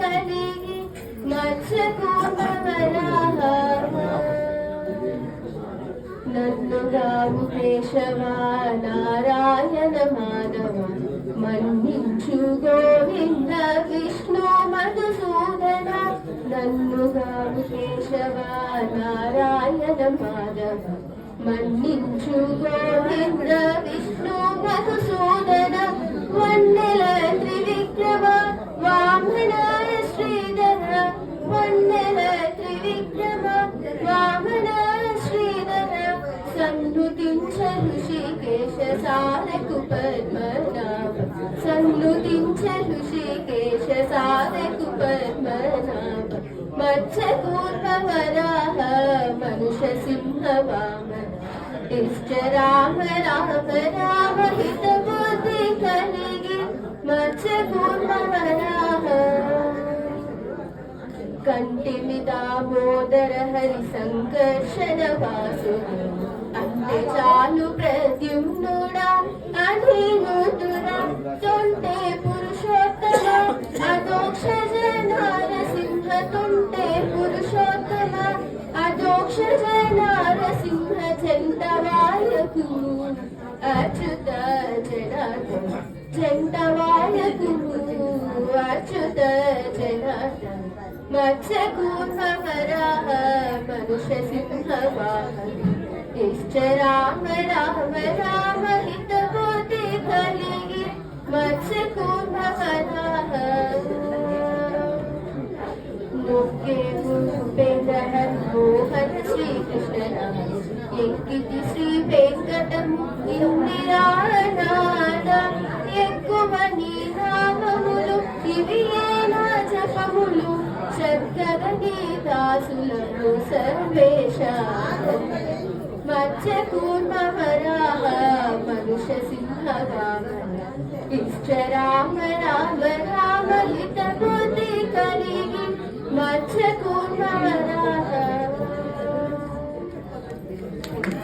కలిగి మత్స్యకూర్మవరాహ నన్నుగావు కేశవ నారాయణ మాధవ మన్నించు గోవింద విష్ణు మధుసూదన నన్నుగావు కేశవ నారాయణ మాధవ మన్నించు గోవింద విష్ణు మధుసూదన వన్నెల త్రివిక్రమ వామనాయ శ్రీధర వన్నెల త్రివిక్రమ వామనాయ శ్రీధర సన్నుతించ ఋషికేశ సారకు పద్మనాభ సన్నుతించ ఋషికేశ సారకు పద్మనాభ మత్స్యకూర్మవరాహ మనుష సింహ వామన ఇష్ట రామ రామ రామ హిత బుద్ధి కలిగి మత్స్యకూర్మవరాహ కంటిమి దామోదర హరి సంకర్షణ వాసుడు అంటే చాలు ప్రద్యుమ్నుడా అధిముతురా తొంటే పురుషోత్తమ అదోక్షజ నారసింహ తొంటే పురుషోత్తమ అదోక్షజ నారసింహ చెంతవాయకు అచ్యుత జనార్దన చెంతవాయకు అచ్యుత జనార్దన మత్స్యకూర్మవరాహ మనుష సింహ వాహన ఇష్ట రామ రామ రామ హిత బుద్ధి కలిగి మత్స్యకూర్మవరాహ ముఖ్య ఉపేంద్ర మోహన శ్రీకృష్ణ ఎంకిటి శ్రీ వెంకటము ఇందిరానాద ఎక్కువ నీ నామములు ఇవి ఏనా జపములు సద్గగని దాసులకు సర్వేశ మత్స్యకూర్మవరాహ మనుష సింహ వామన ఇష్ట రామ రామ